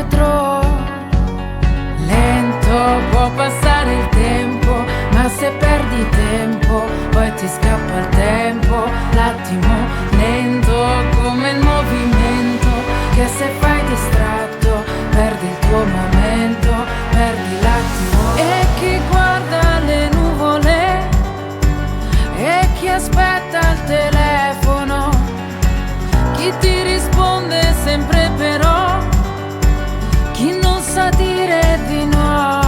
indietro. Lento può passare il tempo, ma se perdi tempo poi ti scappa il tempo. L'attimo lento come il movimento, che se fai distratto perdi il tuo momento, perdi l'attimo. E chi guarda le nuvole e chi aspetta il telefono, chi ti risponde sempre però, chi non sa dire di no.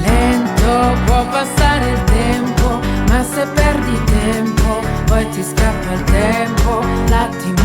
Lento può passare il tempo, ma se perdi tempo poi ti scappa il tempo. L'attimo